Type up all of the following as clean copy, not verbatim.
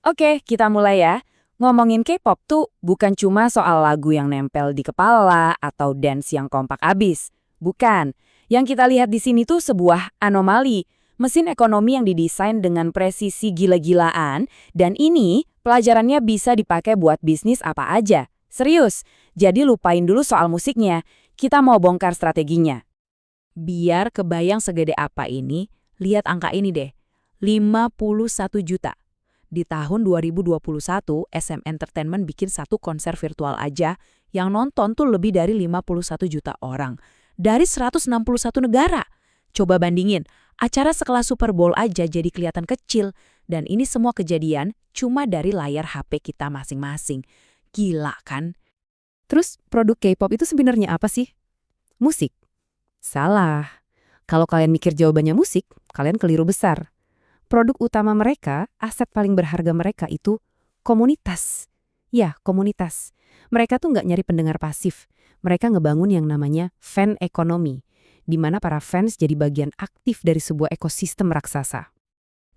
Oke, kita mulai ya. Ngomongin K-pop tuh bukan cuma soal lagu yang nempel di kepala atau dance yang kompak abis. Bukan. Yang kita lihat di sini tuh sebuah anomali. Mesin ekonomi yang didesain dengan presisi gila-gilaan, dan ini pelajarannya bisa dipakai buat bisnis apa aja. Serius, jadi lupain dulu soal musiknya. Kita mau bongkar strateginya. Biar kebayang segede apa ini, lihat angka ini deh. 51 juta. Di tahun 2021, SM Entertainment bikin satu konser virtual aja yang nonton tuh lebih dari 51 juta orang. Dari 161 negara. Coba bandingin, acara sekelas Super Bowl aja jadi kelihatan kecil. Dan ini semua kejadian cuma dari layar HP kita masing-masing. Gila kan? Terus produk K-pop itu sebenarnya apa sih? Musik? Salah. Kalau kalian mikir jawabannya musik, kalian keliru besar. Produk utama mereka, aset paling berharga mereka itu komunitas. Ya, komunitas. Mereka tuh nggak nyari pendengar pasif. Mereka ngebangun yang namanya fan ekonomi, di mana para fans jadi bagian aktif dari sebuah ekosistem raksasa.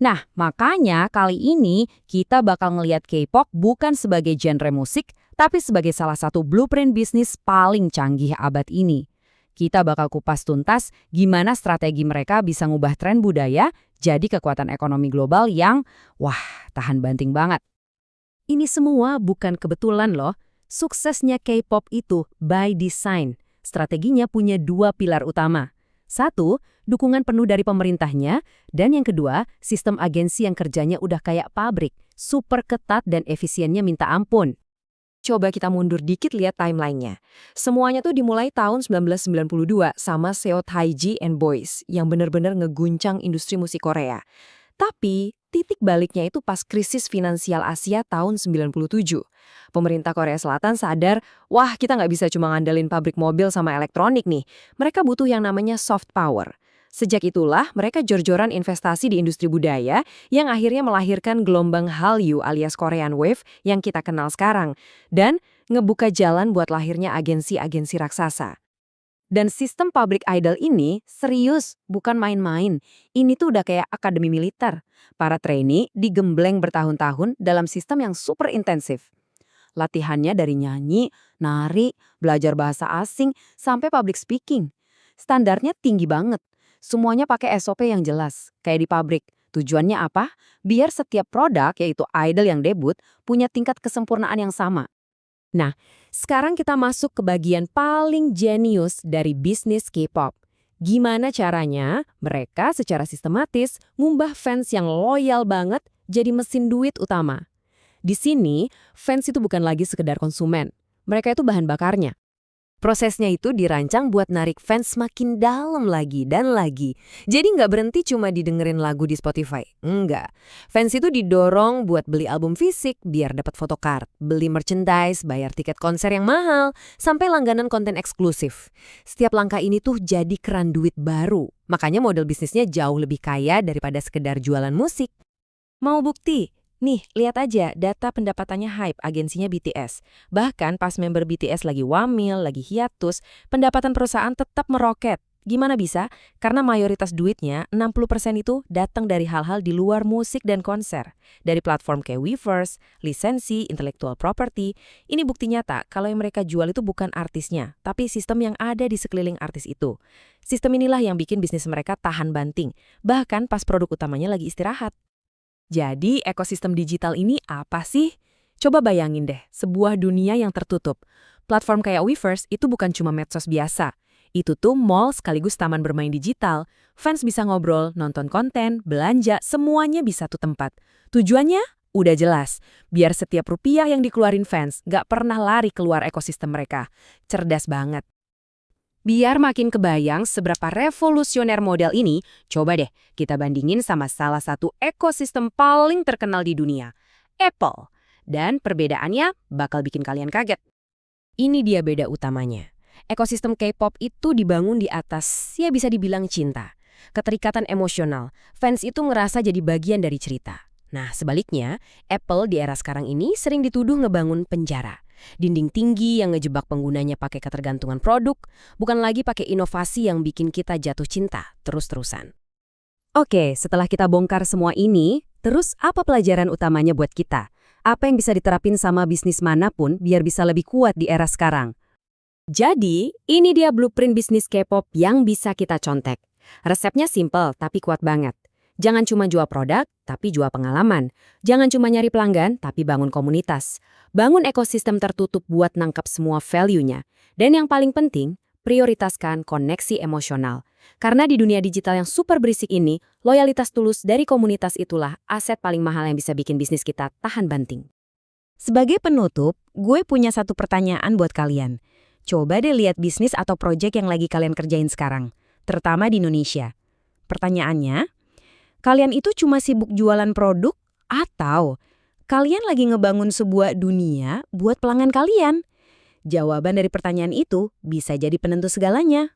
Nah, makanya kali ini kita bakal ngelihat K-pop bukan sebagai genre musik, tapi sebagai salah satu blueprint bisnis paling canggih abad ini. Kita bakal kupas tuntas gimana strategi mereka bisa ngubah tren budaya jadi kekuatan ekonomi global yang, wah, tahan banting banget. Ini semua bukan kebetulan loh. Suksesnya K-pop itu by design. Strateginya punya dua pilar utama. Satu, dukungan penuh dari pemerintahnya. Dan yang kedua, sistem agensi yang kerjanya udah kayak pabrik. Super ketat dan efisiennya minta ampun. Coba kita mundur dikit lihat timelinenya. Semuanya tuh dimulai tahun 1992 sama Seo Taiji and Boys yang bener-bener ngeguncang industri musik Korea. Tapi titik baliknya itu pas krisis finansial Asia tahun 97. Pemerintah Korea Selatan sadar, wah kita nggak bisa cuma ngandelin pabrik mobil sama elektronik nih. Mereka butuh yang namanya soft power. Sejak itulah mereka jor-joran investasi di industri budaya yang akhirnya melahirkan gelombang Hallyu alias Korean Wave yang kita kenal sekarang. Dan ngebuka jalan buat lahirnya agensi-agensi raksasa. Dan sistem pabrik idol ini serius, bukan main-main. Ini tuh udah kayak akademi militer. Para trainee digembleng bertahun-tahun dalam sistem yang super intensif. Latihannya dari nyanyi, nari, belajar bahasa asing, sampai public speaking. Standarnya tinggi banget. Semuanya pakai SOP yang jelas, kayak di pabrik. Tujuannya apa? Biar setiap produk, yaitu idol yang debut, punya tingkat kesempurnaan yang sama. Nah, sekarang kita masuk ke bagian paling jenius dari bisnis K-pop. Gimana caranya mereka secara sistematis ngubah fans yang loyal banget jadi mesin duit utama. Di sini, fans itu bukan lagi sekedar konsumen. Mereka itu bahan bakarnya. Prosesnya itu dirancang buat narik fans makin dalam lagi dan lagi. Jadi nggak berhenti cuma didengerin lagu di Spotify. Enggak. Fans itu didorong buat beli album fisik biar dapat photocard, beli merchandise, bayar tiket konser yang mahal, sampai langganan konten eksklusif. Setiap langkah ini tuh jadi keran duit baru. Makanya model bisnisnya jauh lebih kaya daripada sekedar jualan musik. Mau bukti? Nih, lihat aja data pendapatannya Hype, agensinya BTS. Bahkan pas member BTS lagi wamil, lagi hiatus, pendapatan perusahaan tetap meroket. Gimana bisa? Karena mayoritas duitnya, 60% itu datang dari hal-hal di luar musik dan konser. Dari platform kayak Weverse, lisensi, intellectual property. Ini bukti nyata kalau yang mereka jual itu bukan artisnya, tapi sistem yang ada di sekeliling artis itu. Sistem inilah yang bikin bisnis mereka tahan banting, bahkan pas produk utamanya lagi istirahat. Jadi, ekosistem digital ini apa sih? Coba bayangin deh, sebuah dunia yang tertutup. Platform kayak Weverse itu bukan cuma medsos biasa. Itu tuh mall sekaligus taman bermain digital. Fans bisa ngobrol, nonton konten, belanja, semuanya di satu tempat. Tujuannya? Udah jelas. Biar setiap rupiah yang dikeluarin fans nggak pernah lari keluar ekosistem mereka. Cerdas banget. Biar makin kebayang seberapa revolusioner model ini, coba deh kita bandingin sama salah satu ekosistem paling terkenal di dunia, Apple. Dan perbedaannya bakal bikin kalian kaget. Ini dia beda utamanya. Ekosistem K-pop itu dibangun di atas, ya bisa dibilang cinta. Keterikatan emosional, fans itu ngerasa jadi bagian dari cerita. Nah, sebaliknya, Apple di era sekarang ini sering dituduh ngebangun penjara. Dinding tinggi yang ngejebak penggunanya pakai ketergantungan produk, bukan lagi pakai inovasi yang bikin kita jatuh cinta terus-terusan. Oke, setelah kita bongkar semua ini, Terus apa pelajaran utamanya buat kita? Apa yang bisa diterapin sama bisnis manapun biar bisa lebih kuat di era sekarang? Jadi, ini dia blueprint bisnis K-pop yang bisa kita contek. Resepnya simple tapi kuat banget. Jangan cuma jual produk, tapi jual pengalaman. Jangan cuma nyari pelanggan, tapi bangun komunitas. Bangun ekosistem tertutup buat nangkap semua value-nya. Dan yang paling penting, prioritaskan koneksi emosional. Karena di dunia digital yang super berisik ini, loyalitas tulus dari komunitas itulah aset paling mahal yang bisa bikin bisnis kita tahan banting. Sebagai penutup, gue punya satu pertanyaan buat kalian. Coba deh lihat bisnis atau proyek yang lagi kalian kerjain sekarang, terutama di Indonesia. Pertanyaannya, kalian itu cuma sibuk jualan produk atau kalian lagi ngebangun sebuah dunia buat pelanggan kalian? Jawaban dari pertanyaan itu bisa jadi penentu segalanya.